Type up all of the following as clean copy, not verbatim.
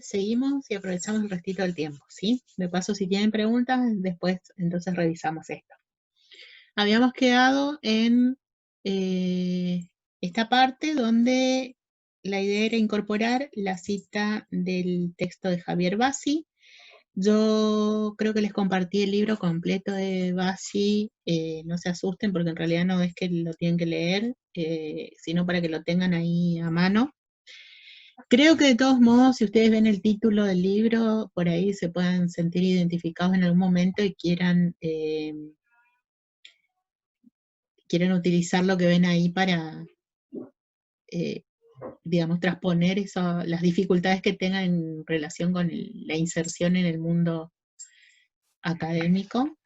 seguimos y aprovechamos el restito del tiempo, ¿sí? De paso, si tienen preguntas, después entonces revisamos esto. Habíamos quedado en esta parte donde la idea era incorporar la cita del texto de Javier Bassi. Yo creo que les compartí el libro completo de Bassi, no se asusten porque en realidad no es que lo tienen que leer, sino para que lo tengan ahí a mano. Creo que de todos modos, si ustedes ven el título del libro, por ahí se puedan sentir identificados en algún momento y quieren utilizar lo que ven ahí para, digamos, transponer las dificultades que tengan en relación con la inserción en el mundo académico.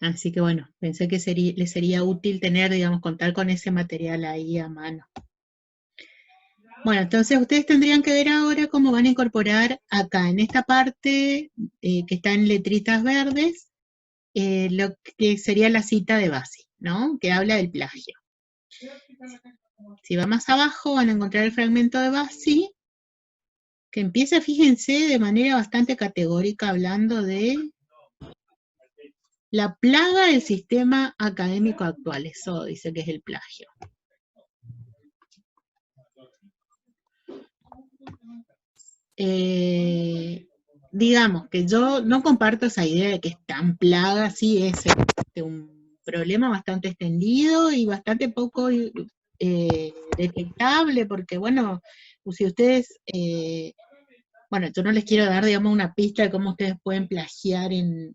Así que bueno, pensé que les sería útil tener, digamos, contar con ese material ahí a mano. Bueno, entonces ustedes tendrían que ver ahora cómo van a incorporar acá, en esta parte que está en letritas verdes, lo que sería la cita de Bassi, ¿no? Que habla del plagio. Si va más abajo van a encontrar el fragmento de Bassi, que empieza, fíjense, de manera bastante categórica hablando de la plaga del sistema académico actual. Eso dice que es el plagio. Digamos que yo no comparto esa idea de que es tan plaga, sí es un problema bastante extendido y bastante poco detectable, porque bueno, si ustedes, bueno, yo no les quiero dar, digamos, una pista de cómo ustedes pueden plagiar en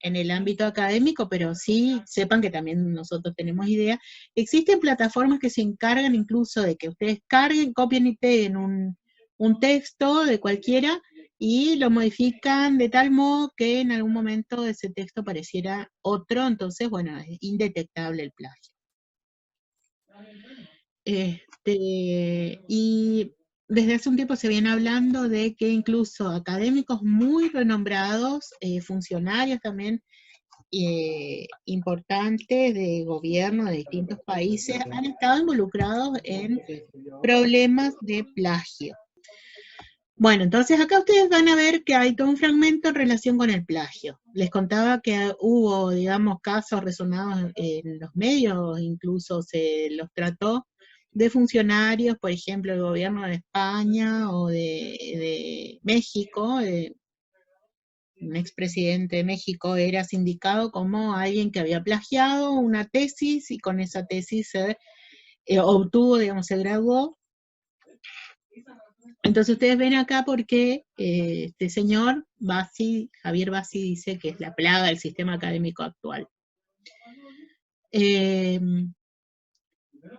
el ámbito académico, pero sí sepan que también nosotros tenemos idea. Existen plataformas que se encargan incluso de que ustedes carguen, copien y peguen un texto de cualquiera y lo modifican de tal modo que en algún momento ese texto pareciera otro, entonces, bueno, es indetectable el plagio. Y desde hace un tiempo se viene hablando de que incluso académicos muy renombrados, funcionarios también importantes de gobierno de distintos países, han estado involucrados en problemas de plagio. Bueno, entonces acá ustedes van a ver que hay todo un fragmento en relación con el plagio. Les contaba que hubo, digamos, casos resonados en los medios, incluso se los trató de funcionarios, por ejemplo, del gobierno de España o de México. Un expresidente de México era sindicado como alguien que había plagiado una tesis y con esa tesis se obtuvo, digamos, se graduó. Entonces ustedes ven acá porque este señor Bassi, Javier Bassi, dice que es la plaga del sistema académico actual.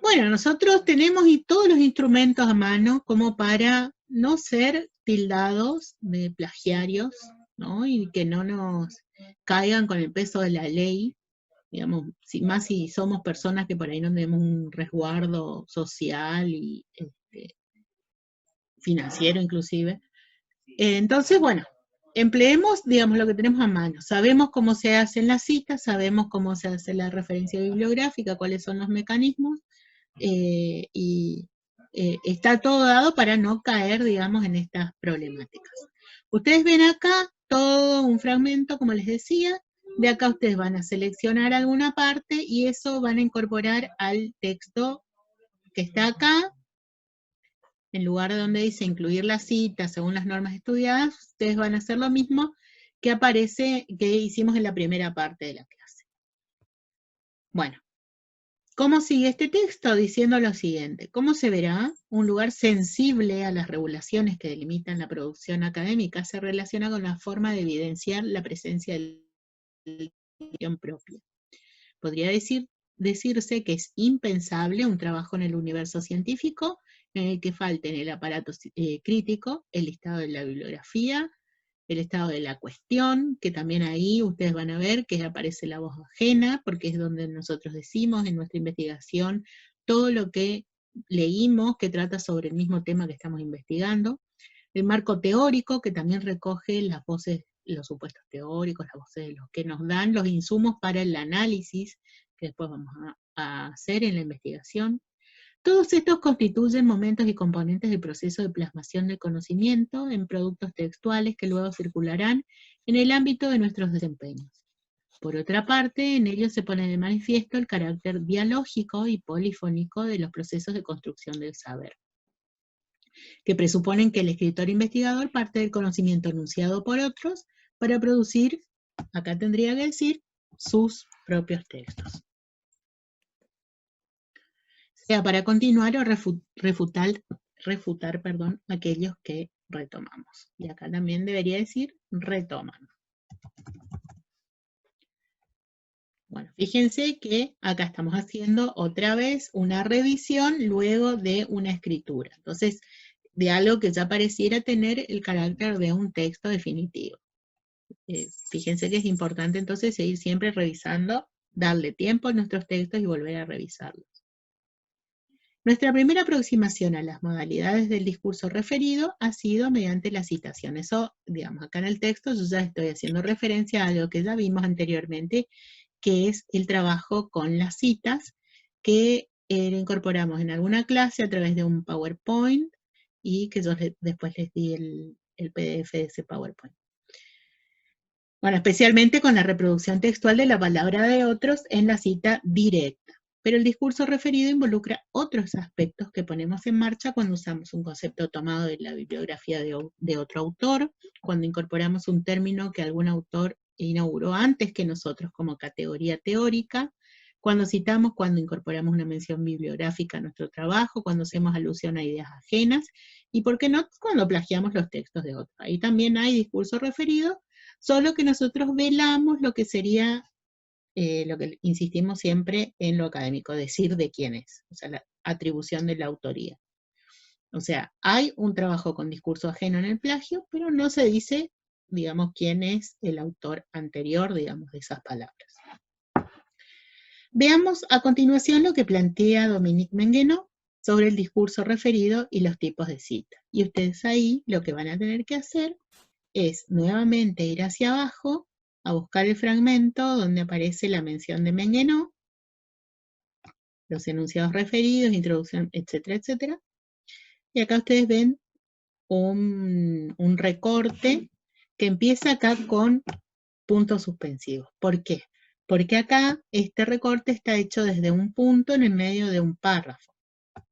Bueno, nosotros tenemos todos los instrumentos a mano como para no ser tildados de plagiarios, ¿no? Y que no nos caigan con el peso de la ley, digamos, más si somos personas que por ahí no tenemos un resguardo social y financiero inclusive. Entonces, bueno, empleemos, digamos, lo que tenemos a mano. Sabemos cómo se hacen las citas, sabemos cómo se hace la referencia bibliográfica, cuáles son los mecanismos, y está todo dado para no caer, digamos, en estas problemáticas. Ustedes ven acá todo un fragmento, como les decía, de acá ustedes van a seleccionar alguna parte y eso van a incorporar al texto que está acá. En lugar de donde dice incluir la cita según las normas estudiadas, ustedes van a hacer lo mismo que aparece, que hicimos en la primera parte de la clase. Bueno, ¿cómo sigue este texto? Diciendo lo siguiente: ¿cómo se verá? Un lugar sensible a las regulaciones que delimitan la producción académica se relaciona con la forma de evidenciar la presencia de la identidad propia. Podría decirse que es impensable un trabajo en el universo científico en el que falten el aparato crítico, el listado de la bibliografía, el estado de la cuestión, que también ahí ustedes van a ver que aparece la voz ajena, porque es donde nosotros decimos en nuestra investigación todo lo que leímos que trata sobre el mismo tema que estamos investigando. El marco teórico, que también recoge las voces, los supuestos teóricos, las voces de los que nos dan los insumos para el análisis que después vamos a hacer en la investigación. Todos estos constituyen momentos y componentes del proceso de plasmación del conocimiento en productos textuales que luego circularán en el ámbito de nuestros desempeños. Por otra parte, en ellos se pone de manifiesto el carácter dialógico y polifónico de los procesos de construcción del saber, que presuponen que el escritor investigador parte del conocimiento enunciado por otros para producir, acá tendría que decir, sus propios textos. Sea para continuar o refutar aquellos que retomamos. Y acá también debería decir retoman. Bueno, fíjense que acá estamos haciendo otra vez una revisión luego de una escritura. Entonces, de algo que ya pareciera tener el carácter de un texto definitivo. Fíjense que es importante entonces seguir siempre revisando, darle tiempo a nuestros textos y volver a revisarlos. Nuestra primera aproximación a las modalidades del discurso referido ha sido mediante la citación. Eso, digamos, acá en el texto yo ya estoy haciendo referencia a algo que ya vimos anteriormente, que es el trabajo con las citas, que lo incorporamos en alguna clase a través de un PowerPoint, y que yo después les di el PDF de ese PowerPoint. Bueno, especialmente con la reproducción textual de la palabra de otros en la cita directa. Pero el discurso referido involucra otros aspectos que ponemos en marcha cuando usamos un concepto tomado de la bibliografía de otro autor, cuando incorporamos un término que algún autor inauguró antes que nosotros como categoría teórica, cuando citamos, cuando incorporamos una mención bibliográfica a nuestro trabajo, cuando hacemos alusión a ideas ajenas, y por qué no, cuando plagiamos los textos de otros. Ahí también hay discurso referido, solo que nosotros velamos lo que sería, lo que insistimos siempre en lo académico, decir de quién es, o sea, la atribución de la autoría. O sea, hay un trabajo con discurso ajeno en el plagio, pero no se dice, digamos, quién es el autor anterior, digamos, de esas palabras. Veamos a continuación lo que plantea Dominique Menguenot sobre el discurso referido y los tipos de cita. Y ustedes ahí lo que van a tener que hacer es nuevamente ir hacia abajo a buscar el fragmento donde aparece la mención de Menguenot, los enunciados referidos, introducción, etcétera, etcétera. Y acá ustedes ven un recorte que empieza acá con puntos suspensivos. ¿Por qué? Porque acá este recorte está hecho desde un punto en el medio de un párrafo.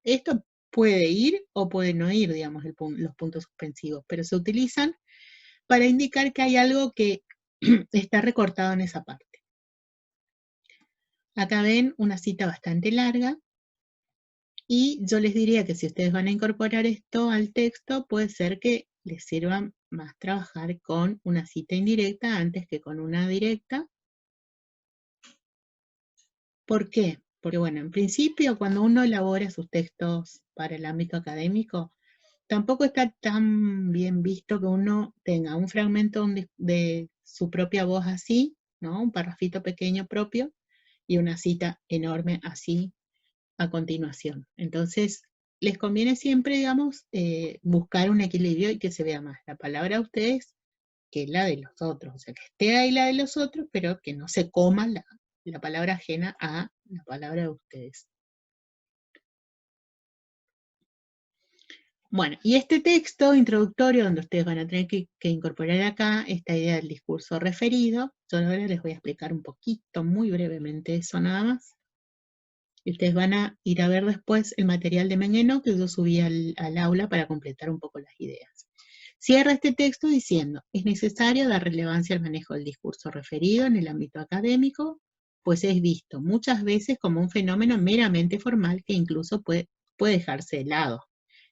Esto puede ir o puede no ir, digamos, los puntos suspensivos, pero se utilizan para indicar que hay algo que está recortado en esa parte. Acá ven una cita bastante larga, y yo les diría que si ustedes van a incorporar esto al texto, puede ser que les sirva más trabajar con una cita indirecta antes que con una directa. ¿Por qué? Porque bueno, en principio cuando uno elabora sus textos para el ámbito académico, tampoco está tan bien visto que uno tenga un fragmento de su propia voz así, ¿no? Un parrafito pequeño propio y una cita enorme así a continuación. Entonces, les conviene siempre, digamos, buscar un equilibrio y que se vea más la palabra de ustedes que la de los otros. O sea, que esté ahí la de los otros, pero que no se coma la palabra ajena a la palabra de ustedes. Bueno, y este texto introductorio donde ustedes van a tener que incorporar acá esta idea del discurso referido, yo ahora les voy a explicar un poquito, muy brevemente eso nada más. Y ustedes van a ir a ver después el material de Menguenot que yo subí al aula para completar un poco las ideas. Cierra este texto diciendo, es necesario dar relevancia al manejo del discurso referido en el ámbito académico, pues es visto muchas veces como un fenómeno meramente formal que incluso puede dejarse de lado,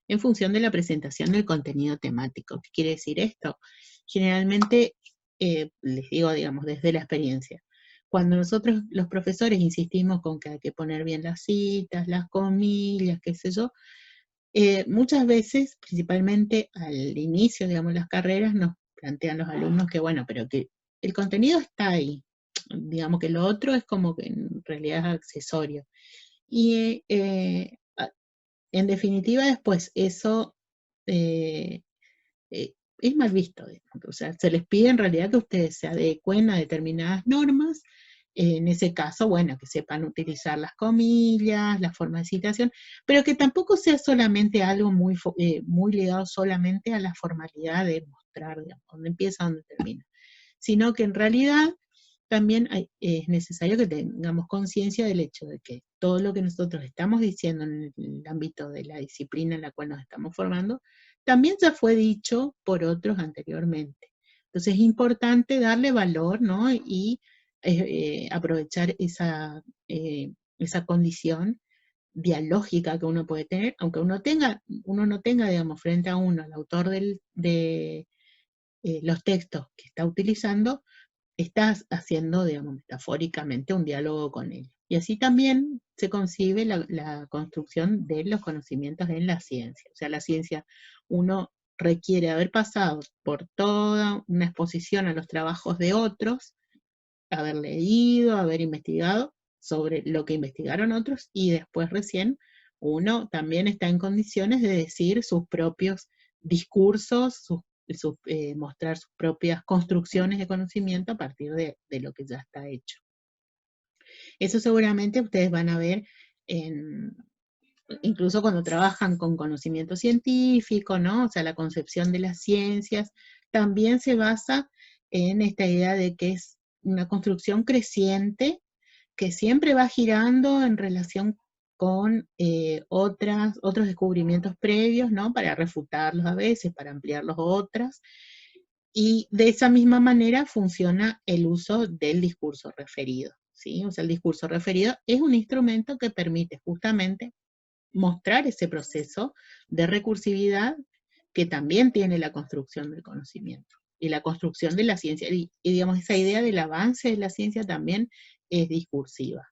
en función de la presentación del contenido temático. ¿Qué quiere decir esto? Generalmente, les digo, digamos, desde la experiencia, cuando nosotros los profesores insistimos con que hay que poner bien las citas, las comillas, qué sé yo, muchas veces, principalmente al inicio, digamos, las carreras, nos plantean los alumnos que, bueno, pero que el contenido está ahí, digamos que lo otro es como que en realidad es accesorio. Y en definitiva, después, eso es mal visto, digamos. O sea, se les pide en realidad que ustedes se adecuen a determinadas normas En ese caso, bueno, que sepan utilizar las comillas, la forma de citación, pero que tampoco sea solamente algo muy ligado solamente a la formalidad de mostrar, digamos, dónde empieza, dónde termina, sino que en realidad también es necesario que tengamos conciencia del hecho de que todo lo que nosotros estamos diciendo en el ámbito de la disciplina en la cual nos estamos formando, también ya fue dicho por otros anteriormente. Entonces es importante darle valor, ¿no? Y aprovechar esa condición dialógica que uno puede tener, aunque uno no tenga, digamos, frente a uno al autor de los textos que está utilizando, estás haciendo, digamos, metafóricamente un diálogo con él. Y así también se concibe la construcción de los conocimientos en la ciencia. O sea, la ciencia, uno requiere haber pasado por toda una exposición a los trabajos de otros, haber leído, haber investigado sobre lo que investigaron otros, y después recién uno también está en condiciones de decir sus propios discursos, mostrar sus propias construcciones de conocimiento a partir de lo que ya está hecho. Eso seguramente ustedes van a ver incluso cuando trabajan con conocimiento científico, ¿no? O sea, la concepción de las ciencias también se basa en esta idea de que es una construcción creciente que siempre va girando en relación con otros descubrimientos previos, ¿no? Para refutarlos a veces, para ampliarlos otras. Y de esa misma manera funciona el uso del discurso referido, ¿sí? O sea, el discurso referido es un instrumento que permite justamente mostrar ese proceso de recursividad que también tiene la construcción del conocimiento y la construcción de la ciencia. Y digamos, esa idea del avance de la ciencia también es discursiva.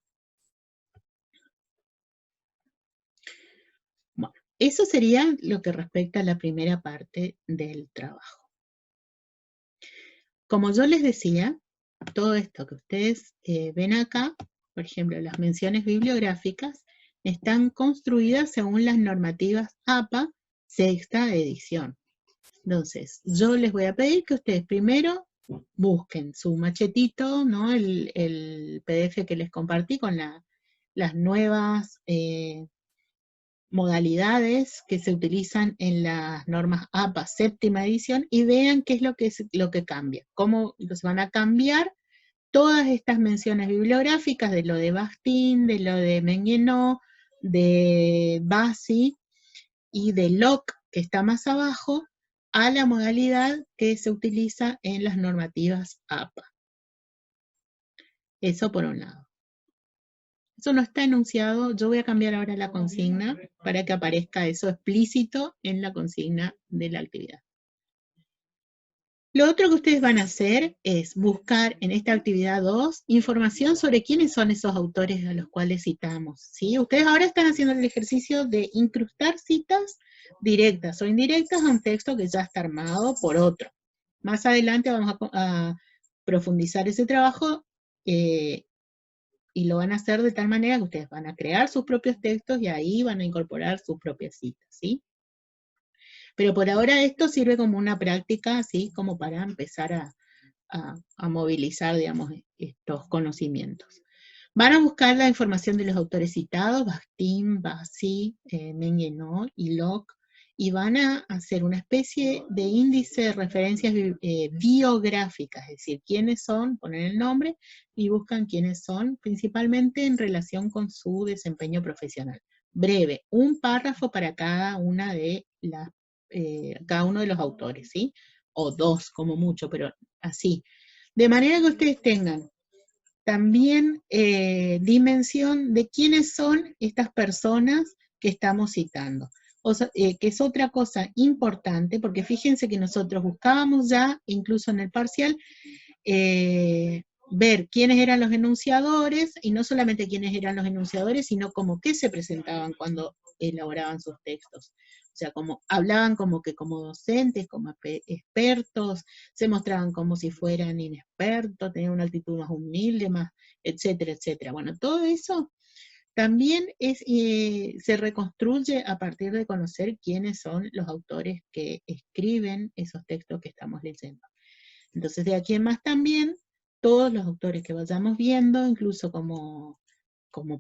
Bueno, eso sería lo que respecta a la primera parte del trabajo. Como yo les decía, todo esto que ustedes ven acá, por ejemplo, las menciones bibliográficas, están construidas según las normativas APA, sexta edición. Entonces, yo les voy a pedir que ustedes primero busquen su machetito, ¿no? El PDF que les compartí con las nuevas modalidades que se utilizan en las normas APA séptima edición y vean qué es lo que cambia, cómo los van a cambiar todas estas menciones bibliográficas de lo de Bakhtin, de lo de Menguenot, de Bassi y de Locke, que está más abajo, a la modalidad que se utiliza en las normativas APA. Eso por un lado. Eso no está enunciado, yo voy a cambiar ahora la consigna para que aparezca eso explícito en la consigna de la actividad. Lo otro que ustedes van a hacer es buscar en esta actividad 2 información sobre quiénes son esos autores a los cuales citamos, ¿sí? Ustedes ahora están haciendo el ejercicio de incrustar citas directas o indirectas a un texto que ya está armado por otro. Más adelante vamos a profundizar ese trabajo y lo van a hacer de tal manera que ustedes van a crear sus propios textos y ahí van a incorporar sus propias citas, ¿sí? Pero por ahora esto sirve como una práctica, así como para empezar a movilizar, digamos, estos conocimientos. Van a buscar la información de los autores citados, Bakhtin, Bassi, Menguenot y Locke, y van a hacer una especie de índice de referencias biográficas, es decir, quiénes son, ponen el nombre y buscan quiénes son, principalmente en relación con su desempeño profesional. Breve, un párrafo para cada una de cada uno de los autores, ¿sí? O dos como mucho, pero así. De manera que ustedes tengan también dimensión de quiénes son estas personas que estamos citando. O sea, que es otra cosa importante, porque fíjense que nosotros buscábamos ya, incluso en el parcial, ver quiénes eran los enunciadores, y no solamente quiénes eran los enunciadores, sino como qué se presentaban cuando elaboraban sus textos. O sea, como hablaban como que como docentes, como expertos, se mostraban como si fueran inexpertos, tenían una actitud más humilde, más, etcétera, etcétera. Bueno, todo eso también se reconstruye a partir de conocer quiénes son los autores que escriben esos textos que estamos leyendo. Entonces, de aquí en más también todos los autores que vayamos viendo, incluso como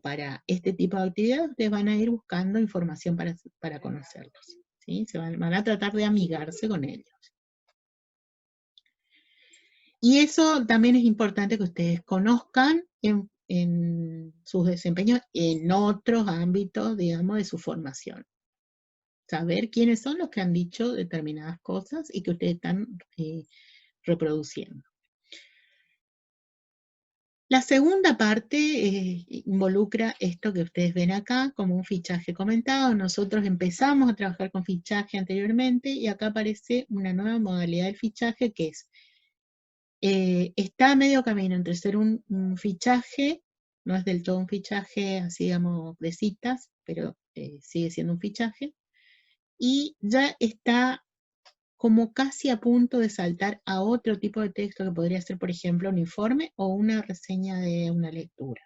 para este tipo de actividades, ustedes van a ir buscando información para conocerlos, ¿sí? Van a tratar de amigarse con ellos. Y eso también es importante que ustedes conozcan en sus desempeños en otros ámbitos, digamos, de su formación. Saber quiénes son los que han dicho determinadas cosas y que ustedes están reproduciendo. La segunda parte involucra esto que ustedes ven acá como un fichaje comentado. Nosotros empezamos a trabajar con fichaje anteriormente y acá aparece una nueva modalidad del fichaje que es, está a medio camino entre ser un fichaje, no es del todo un fichaje así digamos de citas, pero sigue siendo un fichaje, y ya está como casi a punto de saltar a otro tipo de texto que podría ser, por ejemplo, un informe o una reseña de una lectura.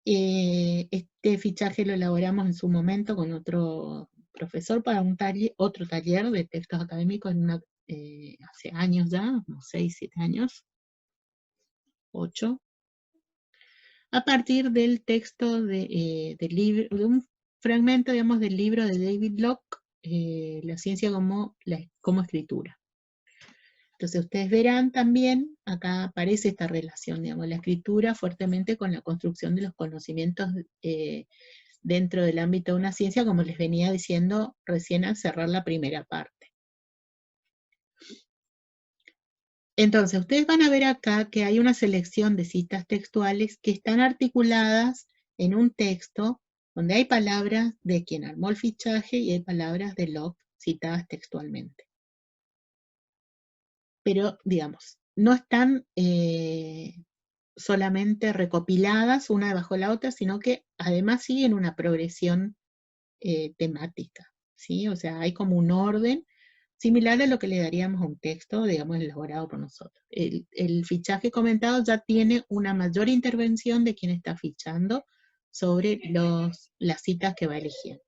Este fichaje lo elaboramos en su momento con otro profesor para otro taller de textos académicos hace años ya, unos 6, 7 años, 8, a partir del texto de un fragmento, digamos, del libro de David Locke, La ciencia como escritura. Entonces ustedes verán también, acá aparece esta relación, digamos, la escritura fuertemente con la construcción de los conocimientos dentro del ámbito de una ciencia, como les venía diciendo recién al cerrar la primera parte. Entonces, ustedes van a ver acá que hay una selección de citas textuales que están articuladas en un texto donde hay palabras de quien armó el fichaje y hay palabras de Locke citadas textualmente. Pero, digamos, no están solamente recopiladas una debajo de la otra, sino que además siguen una progresión temática, ¿sí? O sea, hay como un orden similar a lo que le daríamos a un texto, digamos, elaborado por nosotros. El fichaje comentado ya tiene una mayor intervención de quien está fichando sobre las citas que va eligiendo.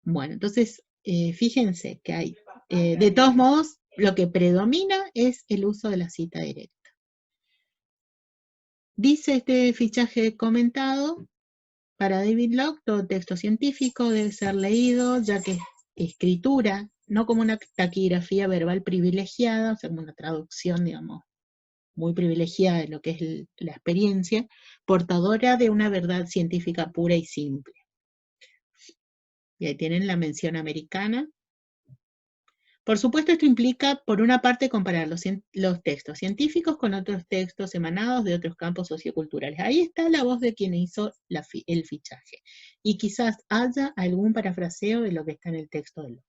Bueno, entonces, fíjense que hay, de todos modos, lo que predomina es el uso de la cita directa. Dice este fichaje comentado, para David Locke, todo texto científico debe ser leído, ya que es escritura, no como una taquigrafía verbal privilegiada, o sea, como una traducción, digamos, muy privilegiada de lo que es la experiencia, portadora de una verdad científica pura y simple. Y ahí tienen la mención americana. Por supuesto, esto implica, por una parte, comparar los textos científicos con otros textos emanados de otros campos socioculturales. Ahí está la voz de quien hizo el fichaje. Y quizás haya algún parafraseo de lo que está en el texto de Locke.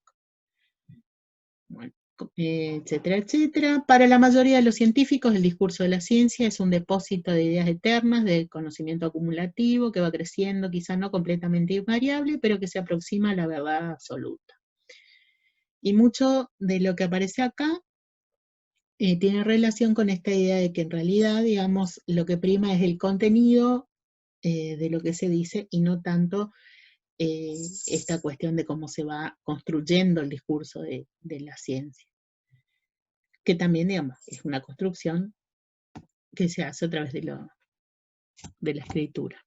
Bueno, etcétera, etcétera. Para la mayoría de los científicos, el discurso de la ciencia es un depósito de ideas eternas, de conocimiento acumulativo, que va creciendo, quizás no completamente invariable, pero que se aproxima a la verdad absoluta. Y mucho de lo que aparece acá tiene relación con esta idea de que en realidad, digamos, lo que prima es el contenido de lo que se dice y no tanto esta cuestión de cómo se va construyendo el discurso de la ciencia. Que también, digamos, es una construcción que se hace a través de la escritura.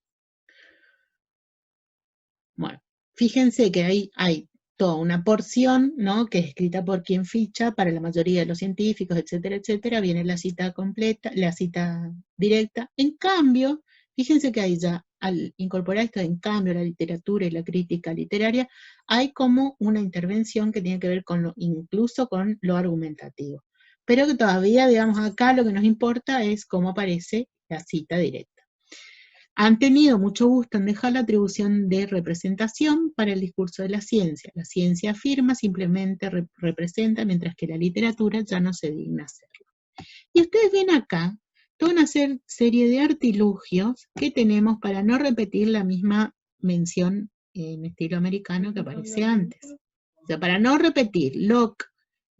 Bueno, fíjense que hay toda una porción, ¿no?, que es escrita por quien ficha, para la mayoría de los científicos, etcétera, etcétera, viene la cita completa, la cita directa. En cambio, fíjense que ahí ya, al incorporar esto, en cambio, la literatura y la crítica literaria, hay como una intervención que tiene que ver con incluso con lo argumentativo. Pero que todavía, digamos, acá lo que nos importa es cómo aparece la cita directa. Han tenido mucho gusto en dejar la atribución de representación para el discurso de la ciencia. La ciencia afirma, simplemente representa, mientras que la literatura ya no se digna hacerlo. Y ustedes ven acá toda una serie de artilugios que tenemos para no repetir la misma mención en estilo americano que aparece antes. O sea, para no repetir Locke,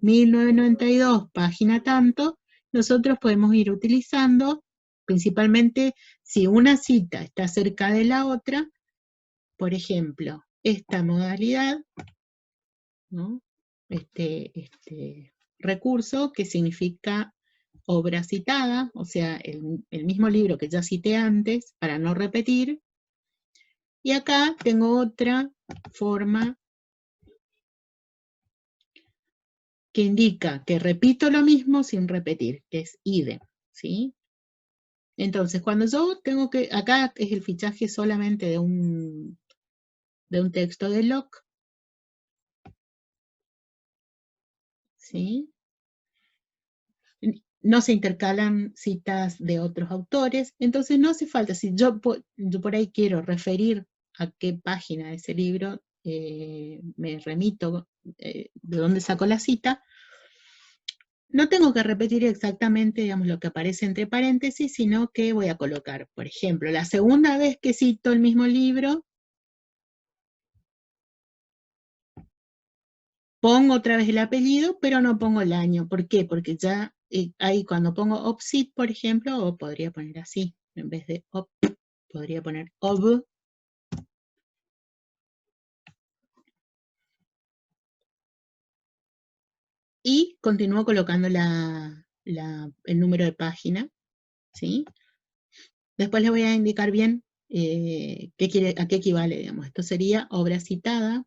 1992, página tanto, nosotros podemos ir utilizando, principalmente si una cita está cerca de la otra, por ejemplo, esta modalidad, ¿no?, este recurso que significa obra citada, o sea, el mismo libro que ya cité antes, para no repetir. Y acá tengo otra forma que indica que repito lo mismo sin repetir, que es idem, ¿sí? Entonces, cuando yo tengo que, acá es el fichaje solamente de un texto de Locke, ¿sí? No se intercalan citas de otros autores, entonces no hace falta, si yo por ahí quiero referir a qué página de ese libro, me remito de dónde saco la cita, no tengo que repetir exactamente, digamos, lo que aparece entre paréntesis, sino que voy a colocar, por ejemplo, la segunda vez que cito el mismo libro, pongo otra vez el apellido, pero no pongo el año. ¿Por qué? Porque ya ahí cuando pongo OPCIT, por ejemplo, o podría poner así, en vez de OP, podría poner OB. Y continúo colocando el número de página, ¿sí? Después le voy a indicar bien a qué equivale, digamos. Esto sería obra citada.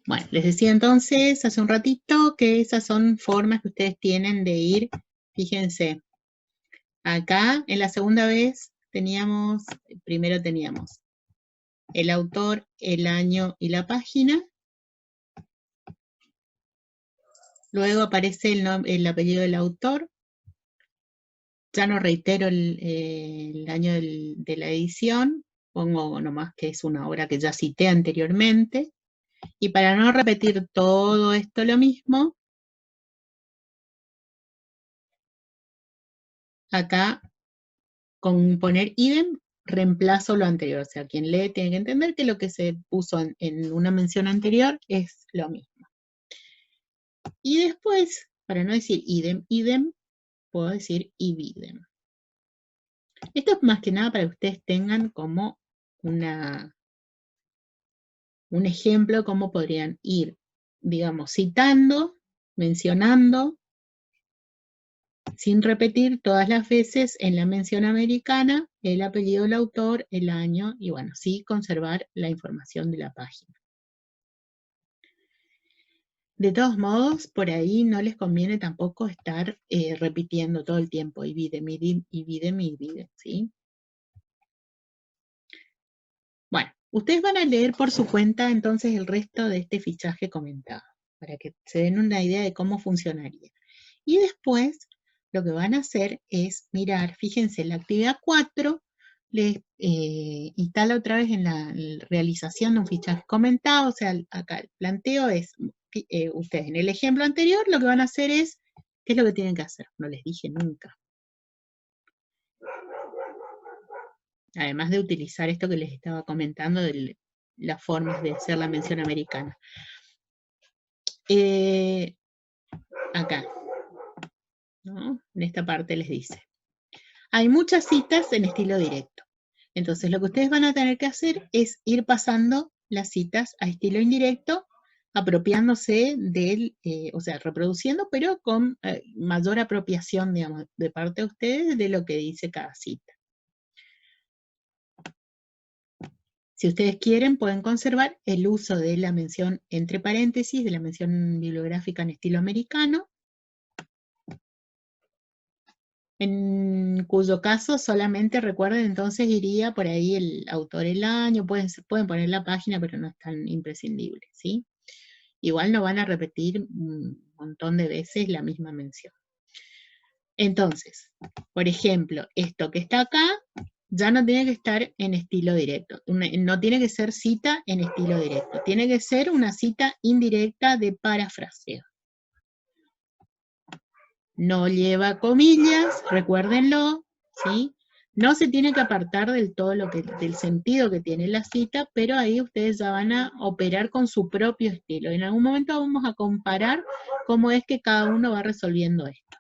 Bueno, les decía entonces hace un ratito que esas son formas que ustedes tienen de ir, fíjense, acá en la segunda vez primero teníamos el autor, el año y la página, luego aparece el apellido del autor, ya no reitero el año de la edición, pongo nomás que es una obra que ya cité anteriormente, y para no repetir todo esto lo mismo, acá con poner idem reemplazo lo anterior, o sea, quien lee tiene que entender que lo que se puso en una mención anterior es lo mismo. Y después, para no decir idem, puedo decir ibidem. Esto es más que nada para que ustedes tengan como un ejemplo de cómo podrían ir, digamos, citando, mencionando, sin repetir todas las veces en la mención americana el apellido del autor, el año, y bueno, sí conservar la información de la página. De todos modos, por ahí no les conviene tampoco estar repitiendo todo el tiempo, ibidem, ¿sí? Bueno, ustedes van a leer por su cuenta entonces el resto de este fichaje comentado, para que se den una idea de cómo funcionaría. Y después, lo que van a hacer es mirar, fíjense, la actividad 4 les instala otra vez en la realización de un fichaje comentado, o sea, acá el planteo es, ustedes en el ejemplo anterior lo que van a hacer es, ¿qué es lo que tienen que hacer? No les dije nunca. Además de utilizar esto que les estaba comentando de las formas de hacer la mención americana. Acá, ¿no? En esta parte les dice, hay muchas citas en estilo directo. Entonces lo que ustedes van a tener que hacer es ir pasando las citas a estilo indirecto, apropiándose del, o sea, reproduciendo, pero con mayor apropiación, digamos, de parte de ustedes de lo que dice cada cita. Si ustedes quieren, pueden conservar el uso de la mención entre paréntesis, de la mención bibliográfica en estilo americano, en cuyo caso solamente recuerden, entonces iría por ahí el autor, el año, pueden poner la página, pero no es tan imprescindible, ¿sí? Igual no van a repetir un montón de veces la misma mención. Entonces, por ejemplo, esto que está acá ya no tiene que estar en estilo directo. No tiene que ser cita en estilo directo. Tiene que ser una cita indirecta de parafraseo. No lleva comillas, recuérdenlo, ¿sí? No se tiene que apartar del todo del sentido que tiene la cita, pero ahí ustedes ya van a operar con su propio estilo. En algún momento vamos a comparar cómo es que cada uno va resolviendo esto.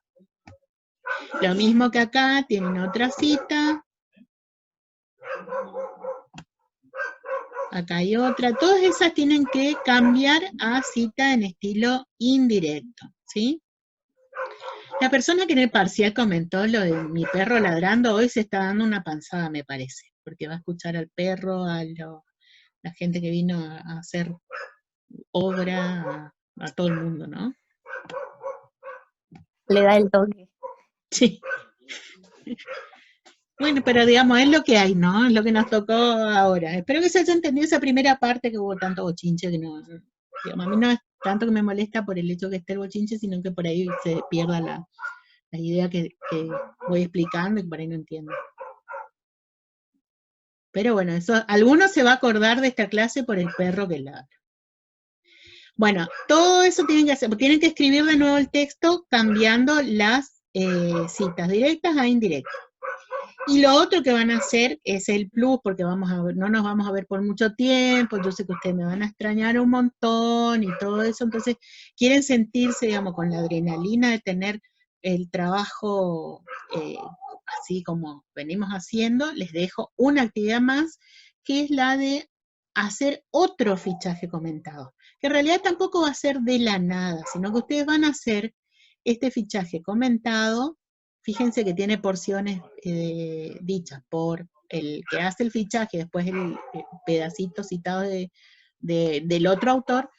Lo mismo que acá, tienen otra cita. Acá hay otra. Todas esas tienen que cambiar a cita en estilo indirecto, ¿sí? La persona que en el parcial comentó lo de mi perro ladrando, hoy se está dando una panzada, me parece, porque va a escuchar al perro, la gente que vino a hacer obra, a todo el mundo, ¿no? Le da el toque. Sí. Bueno, pero digamos, es lo que hay, ¿no? Es lo que nos tocó ahora. Espero que se haya entendido esa primera parte que hubo tanto bochinche que no, digamos, a mí no es tanto que me molesta por el hecho que esté el bochinche, sino que por ahí se pierda la idea que voy explicando y por ahí no entiendo. Pero bueno, eso, alguno se va a acordar de esta clase por el perro que ladra. Bueno, todo eso tienen que hacer, tienen que escribir de nuevo el texto cambiando las citas directas a indirectas. Y lo otro que van a hacer es el plus, porque vamos a ver, no nos vamos a ver por mucho tiempo, yo sé que ustedes me van a extrañar un montón y todo eso, entonces quieren sentirse, digamos, con la adrenalina de tener el trabajo así como venimos haciendo, les dejo una actividad más, que es la de hacer otro fichaje comentado, que en realidad tampoco va a ser de la nada, sino que ustedes van a hacer este fichaje comentado. Fíjense que tiene porciones dichas por el que hace el fichaje, después el pedacito citado del otro autor.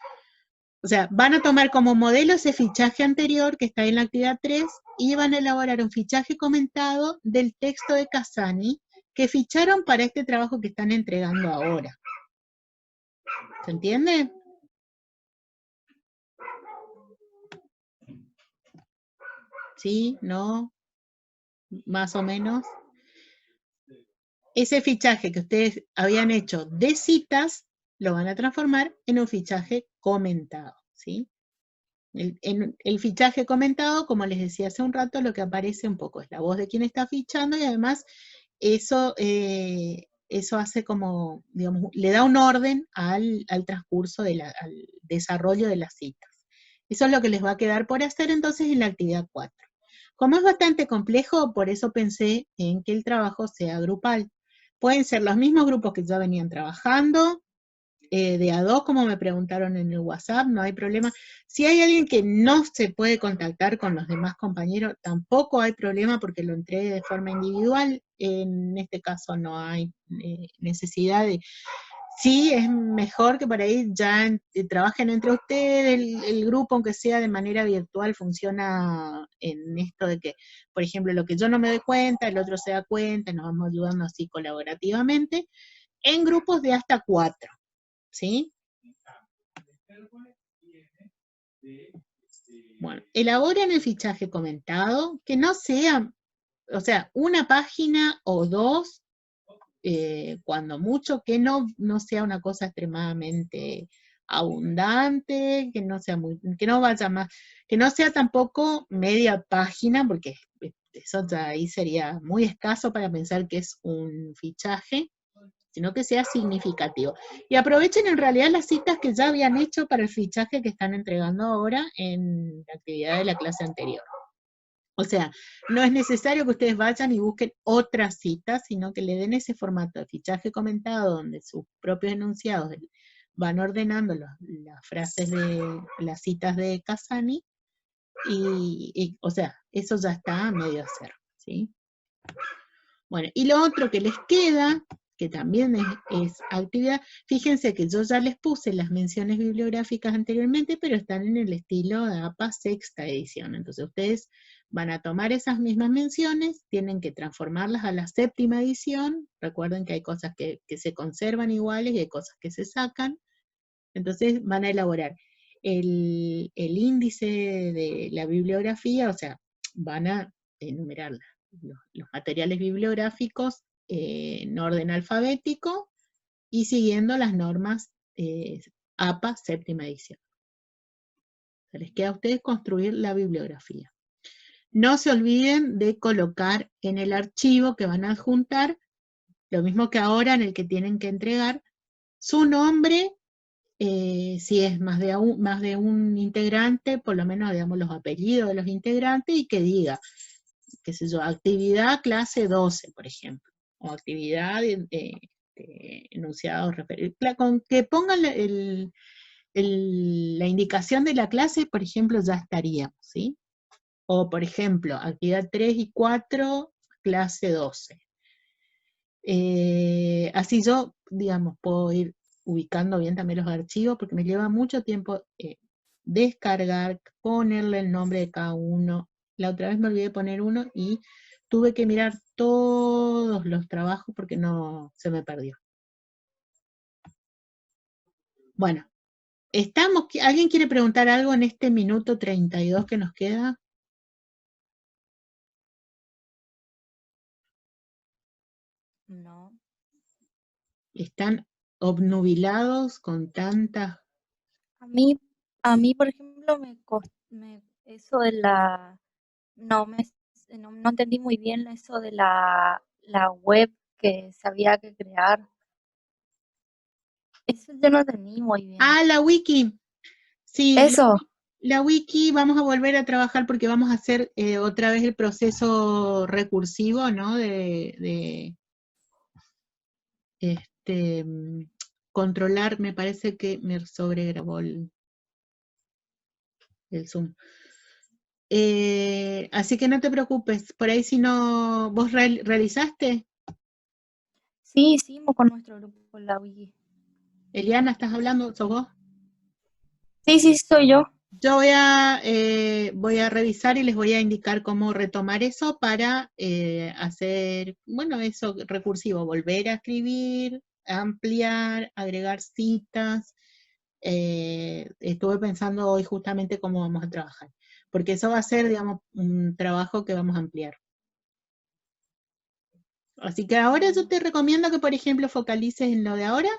O sea, van a tomar como modelo ese fichaje anterior que está en la actividad 3 y van a elaborar un fichaje comentado del texto de Casani que ficharon para este trabajo que están entregando ahora. ¿Se entiende? ¿Sí? ¿No? Más o menos. Ese fichaje que ustedes habían hecho de citas lo van a transformar en un fichaje comentado, ¿sí? El fichaje comentado, como les decía hace un rato, lo que aparece un poco es la voz de quien está fichando y además eso, eso hace como, digamos, le da un orden al transcurso, al desarrollo de las citas. Eso es lo que les va a quedar por hacer entonces en la actividad 4. Como es bastante complejo, por eso pensé en que el trabajo sea grupal. Pueden ser los mismos grupos que ya venían trabajando, de a dos, como me preguntaron en el WhatsApp, no hay problema. Si hay alguien que no se puede contactar con los demás compañeros, tampoco hay problema porque lo entregue de forma individual. En este caso no hay necesidad de... Sí, es mejor que por ahí ya trabajen entre ustedes, el grupo, aunque sea de manera virtual, funciona en esto de que, por ejemplo, lo que yo no me doy cuenta, el otro se da cuenta, nos vamos ayudando así colaborativamente, en grupos de hasta 4. ¿Sí? Bueno, elaboren el fichaje comentado, que no sea, o sea, una página o dos, cuando mucho, que no sea una cosa extremadamente abundante, que no sea muy, que no vaya más, que no sea tampoco media página, porque eso ya ahí sería muy escaso para pensar que es un fichaje, sino que sea significativo. Y aprovechen en realidad las citas que ya habían hecho para el fichaje que están entregando ahora en la actividad de la clase anterior. O sea, no es necesario que ustedes vayan y busquen otras citas, sino que le den ese formato de fichaje comentado donde sus propios enunciados van ordenando las frases de las citas de Casani y, o sea, eso ya está a medio hacer, ¿sí? Bueno, y lo otro que les queda, que también es actividad, fíjense que yo ya les puse las menciones bibliográficas anteriormente, pero están en el estilo de APA sexta edición. Entonces ustedes van a tomar esas mismas menciones, tienen que transformarlas a la séptima edición. Recuerden que hay cosas que se conservan iguales y hay cosas que se sacan. Entonces van a elaborar el índice de la bibliografía, o sea, van a enumerar los materiales bibliográficos en orden alfabético y siguiendo las normas APA séptima edición. Les queda a ustedes construir la bibliografía. No se olviden de colocar en el archivo que van a adjuntar, lo mismo que ahora en el que tienen que entregar, su nombre, si es más de un integrante, por lo menos digamos los apellidos de los integrantes y que diga, qué sé yo, actividad clase 12, por ejemplo, o actividad enunciados, con que pongan la indicación de la clase, por ejemplo, ya estaríamos, ¿sí? O, por ejemplo, actividad 3 y 4, clase 12. Así yo, digamos, puedo ir ubicando bien también los archivos, porque me lleva mucho tiempo descargar, ponerle el nombre de cada uno. La otra vez me olvidé de poner uno y tuve que mirar todos los trabajos porque no se me perdió. Bueno, ¿alguien quiere preguntar algo en este minuto 32 que nos queda? No. Están obnubilados con tantas... A mí, por ejemplo, eso de la, no entendí muy bien eso de la web que se había que crear. Eso yo no entendí muy bien. Ah, la wiki. Sí, Eso. la wiki vamos a volver a trabajar porque vamos a hacer otra vez el proceso recursivo, ¿no? De controlar, me parece que me sobregrabó el Zoom. Así que no te preocupes, por ahí si no, ¿vos realizaste? Sí, hicimos con nuestro grupo la wiki. Eliana, ¿estás hablando? ¿Sos vos? Sí, sí, soy yo. Yo voy a revisar y les voy a indicar cómo retomar eso para hacer, bueno, eso recursivo, volver a escribir, ampliar, agregar citas. Estuve pensando hoy justamente cómo vamos a trabajar, porque eso va a ser, digamos, un trabajo que vamos a ampliar. Así que ahora yo te recomiendo que, por ejemplo, focalices en lo de ahora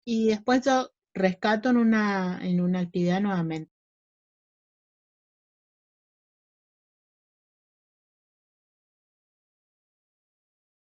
y después yo rescato en una actividad nuevamente.